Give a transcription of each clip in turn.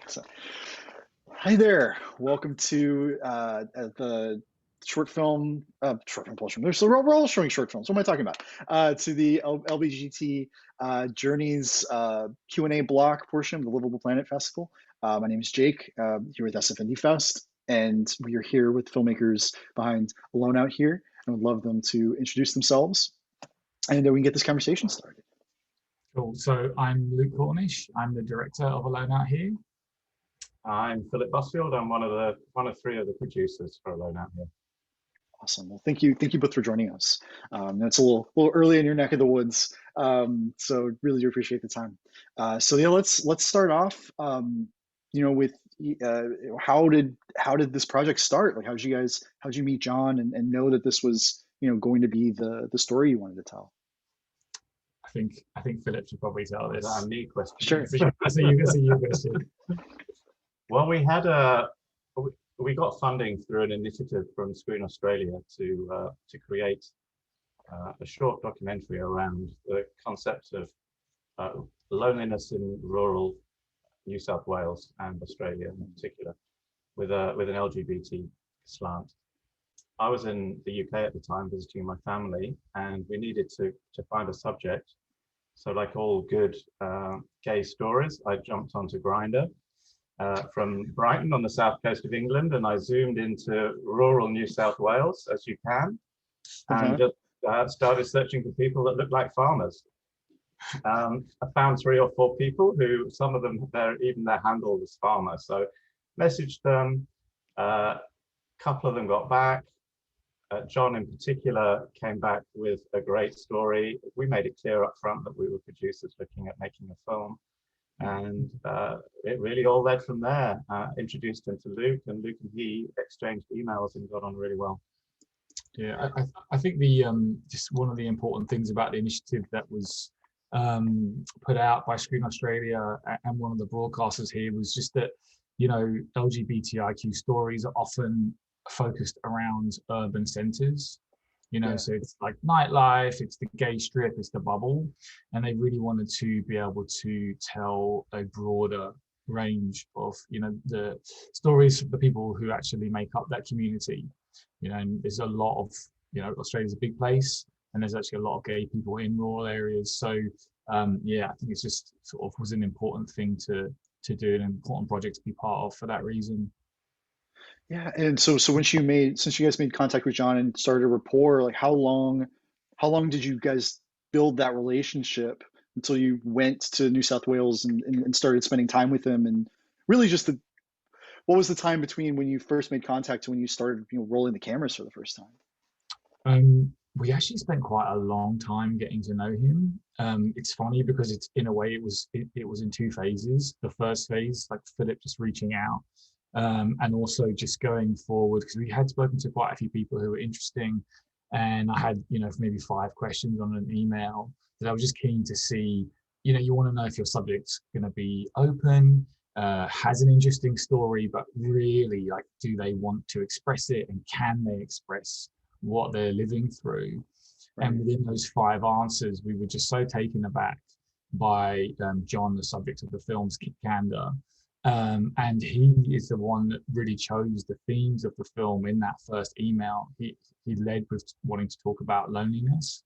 So, hi there. Welcome to the short film portion. We're all showing short films. What am I talking about? To the LBGT Journeys Q&A block portion of the Livable Planet Festival. My name is Jake, here with SFND Fest, and we are here with filmmakers behind Alone Out Here. I would love them to introduce themselves, and we can get this conversation started. Cool. So I'm Luke Cornish. I'm the director of Alone Out Here. I'm Philip Busfield. I'm one of three of the producers for Alone Out Here. Awesome. Well, thank you both for joining us. It's a little early in your neck of the woods, so really do appreciate the time. So yeah, let's start off. With how did this project start? Like, how'd you meet John and know that this was going to be the story you wanted to tell? I think Philip should probably tell this. Is that a me question? Sure. That's a you question. Well, we got funding through an initiative from Screen Australia to create a short documentary around the concept of loneliness in rural New South Wales and Australia in particular, with an LGBT slant. I was in the UK at the time visiting my family, and we needed to find a subject. So, like all good gay stories, I jumped onto Grindr from Brighton on the south coast of England, and I zoomed into rural New South Wales, as you can, and just started searching for people that looked like farmers. I found 3 or 4 people who, some of them, even their handle was farmer. So messaged them, a couple of them got back. John in particular came back with a great story. We made it clear up front that we were producers looking at making a film. And it really all led from there. Introduced him to Luke, and Luke and he exchanged emails and got on really well. Yeah, I think just one of the important things about the initiative that was put out by Screen Australia and one of the broadcasters here was just that, LGBTIQ stories are often focused around urban centers. So it's like nightlife, it's the gay strip, it's the bubble, and they really wanted to be able to tell a broader range of the stories of the people who actually make up that community. And there's a lot of Australia's a big place, and there's actually a lot of gay people in rural areas. So I think it's just sort of was an important thing to do, an important project to be part of for that reason. Yeah, and so since you guys made contact with John and started a rapport, like how long did you guys build that relationship until you went to New South Wales and started spending time with him? And really just what was the time between when you first made contact to when you started rolling the cameras for the first time? We actually spent quite a long time getting to know him. It's funny because it's, in a way, it was in 2 phases. The first phase, like Philip just reaching out, and also just going forward, because we had spoken to quite a few people who were interesting, and I had maybe 5 questions on an email that I was just keen to see. You want to know if your subject's going to be open, has an interesting story, but really, like, do they want to express it, and can they express what they're living through? Right. And within those 5 answers, we were just so taken aback by John, the subject of the film's candor. And he is the one that really chose the themes of the film in that first email. He led with wanting to talk about loneliness,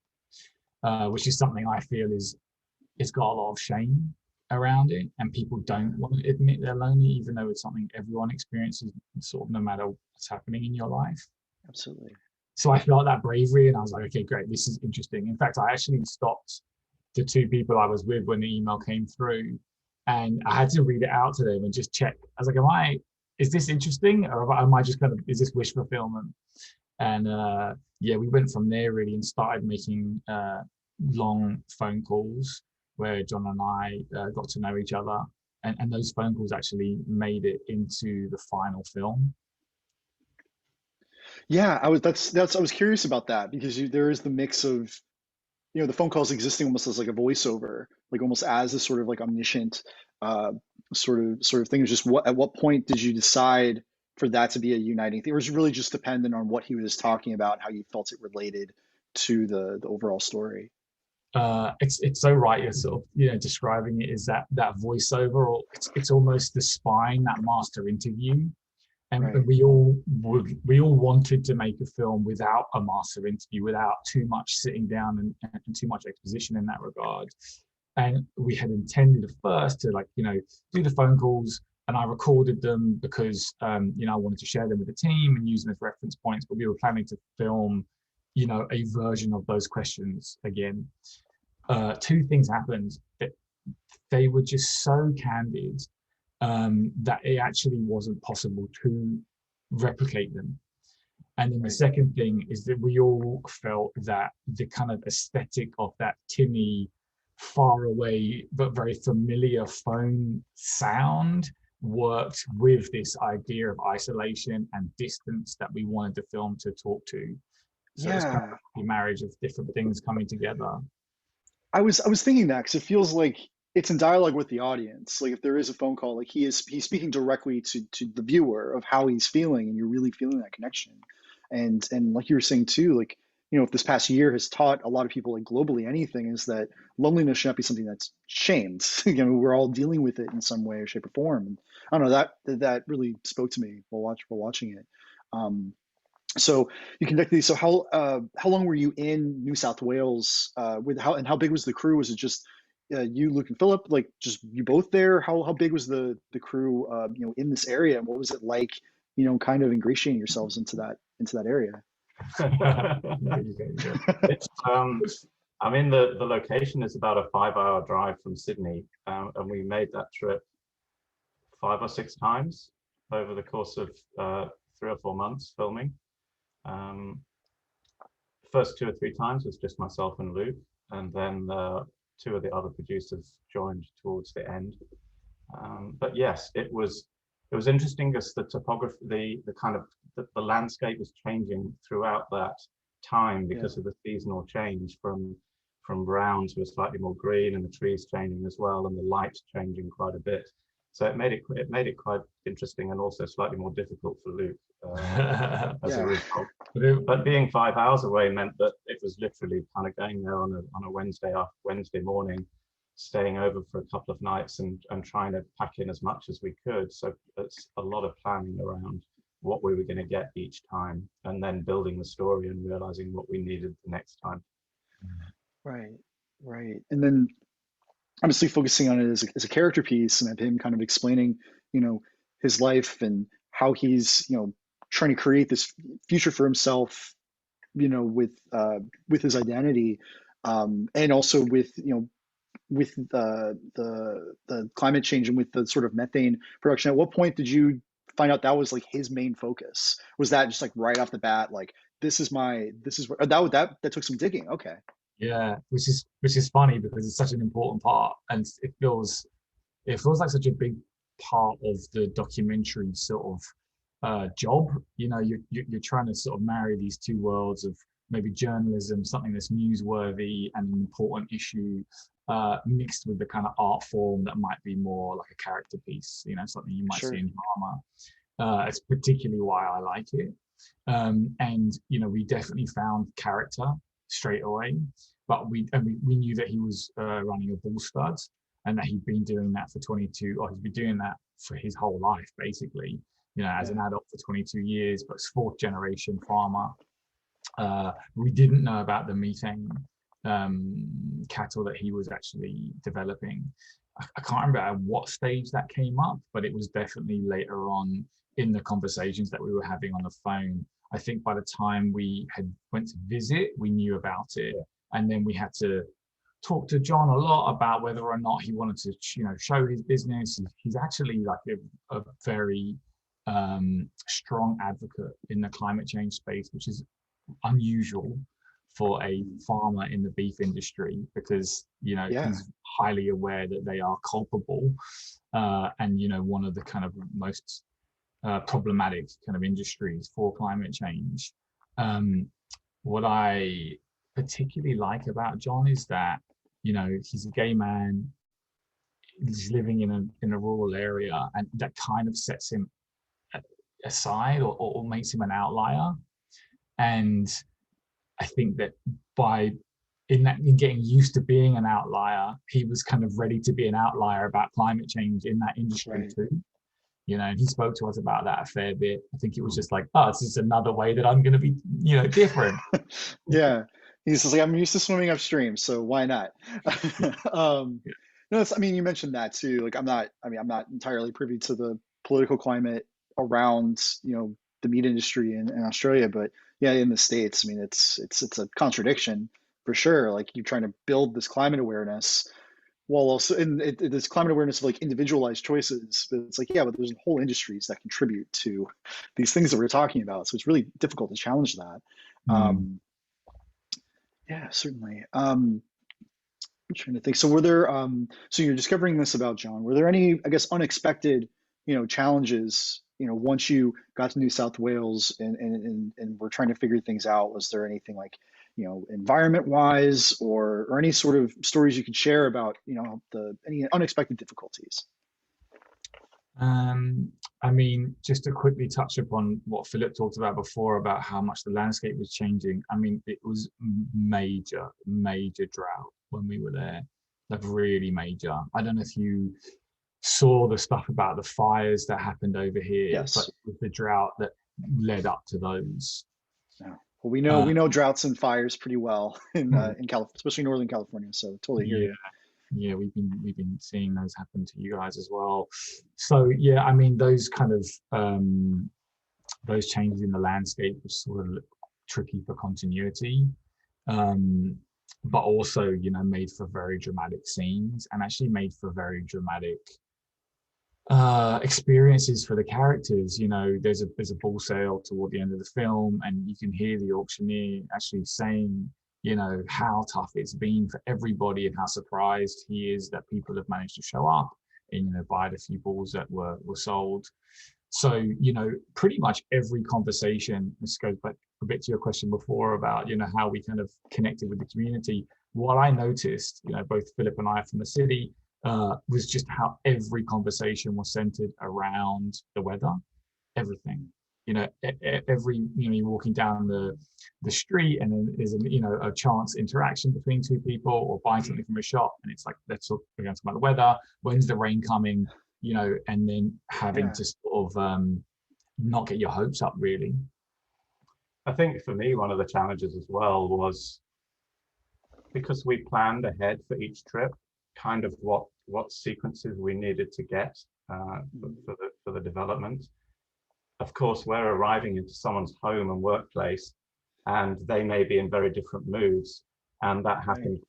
which is something I feel it's got a lot of shame around it, and people don't want to admit they're lonely, even though it's something everyone experiences, sort of no matter what's happening in your life. Absolutely. So I felt that bravery, and I was like, okay, great, this is interesting. In fact, I actually stopped the 2 people I was with when the email came through, and I had to read it out to them and just check. I was like, is this interesting, or am I just is this wish fulfillment? And we went from there really and started making long phone calls where John and I got to know each other, and those phone calls actually made it into the final film. Yeah, I was curious about that because there is the mix of the phone calls existing almost as like a voiceover, like almost as a sort of like omniscient sort of thing. It's just at what point did you decide for that to be a uniting thing, or was it really just dependent on what he was talking about, how you felt it related to the overall story? It's so right. You're sort of, you know, describing it as that voiceover, or it's almost the spine, that master interview. And Right. we all wanted to make a film without a master interview, without too much sitting down and too much exposition in that regard. And we had intended at first to, like, you know, do the phone calls, and I recorded them because you know, I wanted to share them with the team and use them as reference points. But we were planning to film, you know, a version of those questions again. Two things happened. They were just so candid that it actually wasn't possible to replicate them. And then the second thing is that we all felt that the kind of aesthetic of that tinny, far away but very familiar phone sound worked with this idea of isolation and distance that we wanted the film to talk to. So it's kind of a marriage of different things coming together. I was thinking that because it feels like it's in dialogue with the audience. Like if there is a phone call, like he's speaking directly to the viewer of how he's feeling, and you're really feeling that connection. And like you were saying too, like, you know, if this past year has taught a lot of people, like globally, anything, is that loneliness should not be something that's shamed. You know, we're all dealing with it in some way or shape or form. And I don't know, that really spoke to me while watching it. So you conducted these. So how long were you in New South Wales? With how big was the crew? Was it just you, Luke, and Philip? Like just you both there? How big was the crew? You know, in this area, and what was it like? You know, kind of ingratiating yourselves into that area. It's I mean, the location is about a 5-hour drive from Sydney, and we made that trip 5 or 6 times over the course of 3 or 4 months filming. First 2 or 3 times was just myself and Luke, and then 2 of the other producers joined towards the end. But yes, it was interesting as the topography, the kind of the landscape was changing throughout that time because of the seasonal change from brown to a slightly more green, and the trees changing as well, and the light changing quite a bit. So it made it quite interesting, and also slightly more difficult for Luke as a result. But being 5 hours away meant that it was literally kind of going there on a Wednesday morning, staying over for a couple of nights, and trying to pack in as much as we could. So it's a lot of planning around what we were going to get each time, and then building the story and realizing what we needed the next time. Right. And then obviously focusing on it as a character piece, and of him kind of explaining, you know, his life and how he's, you know, trying to create this future for himself, you know, with his identity, and also with, you know, with the climate change and with the sort of methane production. At what point did you find out that was like his main focus? Was that just like right off the bat, like this is where that took some digging? Okay. Yeah, which is funny because it's such an important part, and it feels like such a big part of the documentary sort of job. You know, you're trying to sort of marry these two worlds of maybe journalism, something that's newsworthy and an important issue, mixed with the kind of art form that might be more like a character piece. You know, something you might see in drama. It's particularly why I like it. And you know, we definitely found character straight away, but we knew that he was running a bull stud, and that he'd been doing that for 22, or he's been doing that for his whole life, basically, you know, as an adult for 22 years, but it's 4th generation farmer. We didn't know about the methane cattle that he was actually developing. I can't remember at what stage that came up, but it was definitely later on in the conversations that we were having on the phone. I think by the time we had went to visit, we knew about it. And then we had to talk to John a lot about whether or not he wanted to, you know, show his business. He's actually like a very strong advocate in the climate change space, which is unusual for a farmer in the beef industry, because, you know, he's highly aware that they are culpable, and, you know, one of the kind of most problematic kind of industries for climate change. What I particularly like about John is that, you know, he's a gay man, he's living in a rural area, and that kind of sets him aside or makes him an outlier. And I think that by in getting used to being an outlier, he was kind of ready to be an outlier about climate change in that industry Right. too. And he spoke to us about that a fair bit. I think it was just like, oh, this is another way that I'm going to be, different. Yeah. He's just like, I'm used to swimming upstream, so why not? Yeah. No, I mean, you mentioned that too. Like, I'm not entirely privy to the political climate around, the meat industry in Australia, but yeah, in the States, I mean, it's a contradiction for sure. Like, you're trying to build this climate awareness while also this climate awareness of like individualized choices, but it's like, yeah, but there's whole industries that contribute to these things that we're talking about. So it's really difficult to challenge that. Um, yeah, certainly. I'm trying to think. So were there, so you're discovering this about John, were there any, I guess, unexpected, challenges, once you got to New South Wales and we're trying to figure things out? Was there anything like, environment wise or any sort of stories you could share about, any unexpected difficulties? I mean, just to quickly touch upon what Philip talked about before about how much the landscape was changing. I mean, it was major drought when we were there, like really major. I don't know if you saw the stuff about the fires that happened over here, Yes. but with the drought that led up to those. Yeah. Well, we know droughts and fires pretty well in California, especially Northern California. So totally hear you. Yeah, we've been seeing those happen to you guys as well. So yeah, I mean, those kind of those changes in the landscape was sort of tricky for continuity, but also made for very dramatic scenes and actually made for very dramatic experiences for the characters. There's a bull sale toward the end of the film, and you can hear the auctioneer actually saying, how tough it's been for everybody and how surprised he is that people have managed to show up and, buy the few bulls that were sold. So, pretty much every conversation, this goes back a bit to your question before about, how we kind of connected with the community. What I noticed, both Philip and I from the city, was just how every conversation was centered around the weather, everything. Every you're walking down the street and then there's a chance interaction between two people or buying something from a shop, and it's like, we're going to talk about the weather, when's the rain coming, and then having to sort of not get your hopes up, really. I think for me, one of the challenges as well was because we planned ahead for each trip, kind of what sequences we needed to get for the development. Of course, we're arriving into someone's home and workplace, and they may be in very different moods. And that happens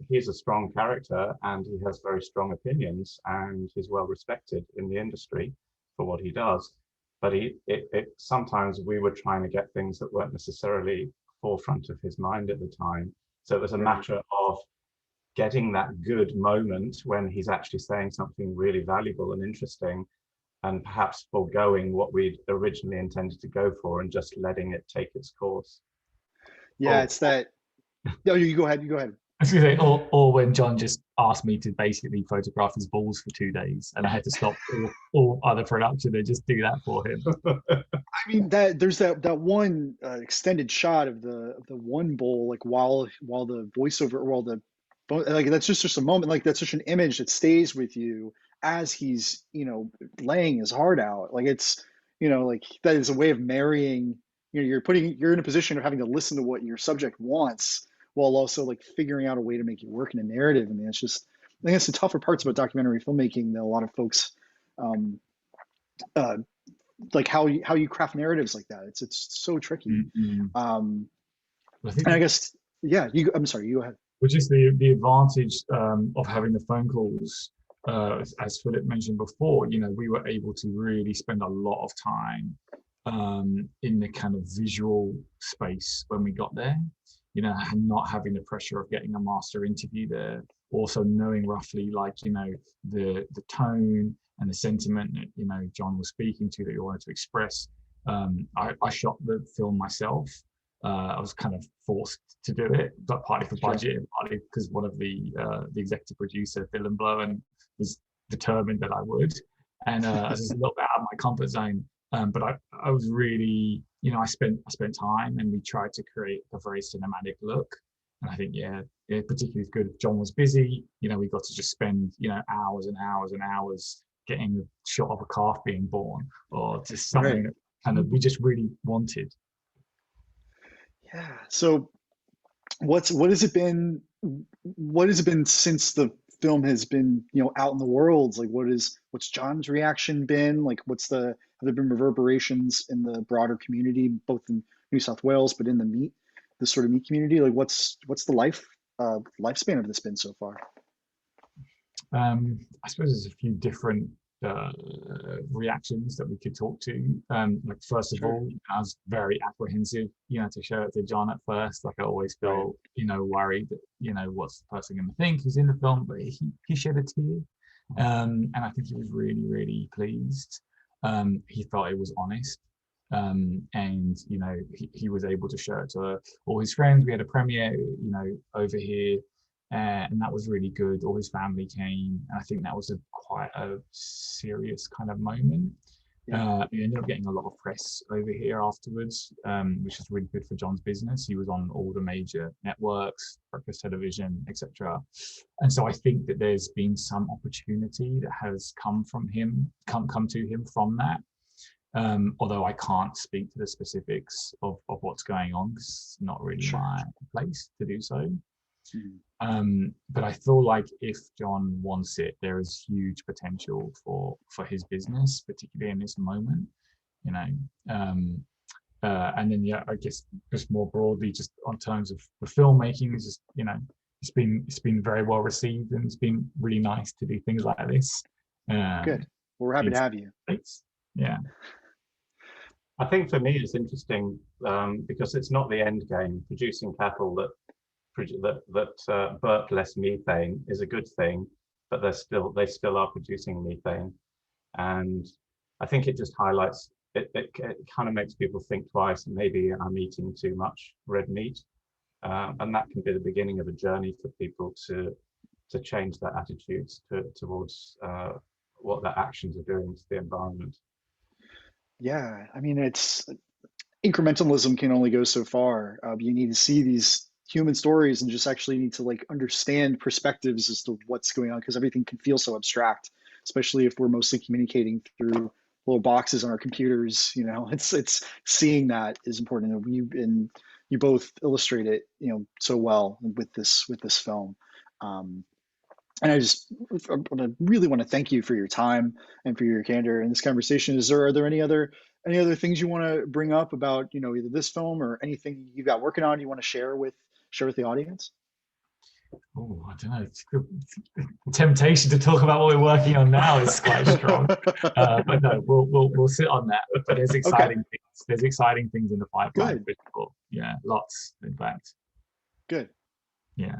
he's a strong character and he has very strong opinions and he's well respected in the industry for what he does. But sometimes we were trying to get things that weren't necessarily forefront of his mind at the time. So it was a matter of getting that good moment when he's actually saying something really valuable and interesting, and perhaps foregoing what we'd originally intended to go for and just letting it take its course. Yeah, it's that. No, you go ahead. I was going to say, or when John just asked me to basically photograph his balls for 2 days, and I had to stop all other production and just do that for him. I mean, there's that one extended shot of the one bull, like while the voiceover, like that's just a moment, like that's such an image that stays with you as he's laying his heart out. Like it's like that is a way of marrying. You're in a position of having to listen to what your subject wants while also like figuring out a way to make it work in a narrative. I mean, I think it's the tougher parts about documentary filmmaking that a lot of folks like how you craft narratives like that. It's so tricky. And I guess I'm sorry, you go ahead. Which is the advantage of having the phone calls, as Philip mentioned before. We were able to really spend a lot of time in the kind of visual space when we got there, and not having the pressure of getting a master interview there. Also knowing roughly the tone and the sentiment that John was speaking to, that you wanted to express. I shot the film myself. I was kind of forced to do it, but partly for budget and partly because one of the executive producer, Dylan Blowen, was determined that I would. And I was a little bit out of my comfort zone. But I was really, I spent time, and we tried to create a very cinematic look. I think, yeah, particularly good. John was busy, we got to just spend, hours and hours and hours getting a shot of a calf being born, or just something that kind of we just really wanted. Yeah. So what has it been since the film has been out in the world? Like what's John's reaction been? Like have there been reverberations in the broader community, both in New South Wales but in the sort of meat community? Like what's the lifespan of this been so far? I suppose there's a few different reactions that we could talk to. Like first of all, I was very apprehensive, to show it to John at first. Like I always felt, worried that, what's the person going to think who's in the film, but he shed a tear. And I think he was really, really pleased. He felt it was honest. And he was able to show it to all his friends. We had a premiere, over here. And that was really good. All his family came, and I think that was quite a serious kind of moment. We ended up getting a lot of press over here afterwards, which is really good for John's business. He was on all the major networks, breakfast television, etc. And so I think that there's been some opportunity that has come to him from that. Although I can't speak to the specifics of what's going on, because it's not really my place to do so. But I feel like if John wants it, there is huge potential for his business, particularly in this moment, and then I guess just more broadly, just on terms of the filmmaking, is just it's been very well received, and it's been really nice to do things like this. Good. We're happy to have you. Thanks. Yeah. I think for me it's interesting because it's not the end game. Producing cattle that burp less methane is a good thing, but they still are producing methane, and I think it just highlights it kind of makes people think twice. Maybe I'm eating too much red meat, and that can be the beginning of a journey for people to change their attitudes towards what their actions are doing to the environment. Yeah, I mean, it's incrementalism can only go so far. You need to see these human stories and just actually need to understand perspectives as to what's going on, because everything can feel so abstract, especially if we're mostly communicating through little boxes on our computers. It's seeing that is important, and you both illustrate it so well with this film. And I really want to thank you for your time and for your candor in this conversation. Are there any other things you want to bring up about either this film or anything you've got working on you want to share with the audience? Oh, I don't know. The temptation to talk about what we're working on now is quite strong, but no, we'll sit on that. But there's exciting things. There's exciting things in the pipeline. Yeah, lots, in fact. Good. Yeah,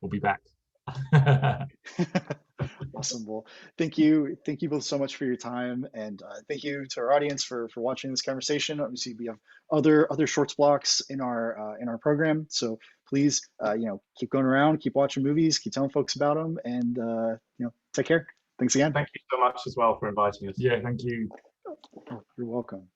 we'll be back. Awesome. Well, thank you both so much for your time, and thank you to our audience for watching this conversation. Obviously, we have other shorts blocks in our program, so please keep going around, keep watching movies, keep telling folks about them, and take care. Thanks again. Thank you so much as well for inviting us. Yeah, thank you. Oh, you're welcome.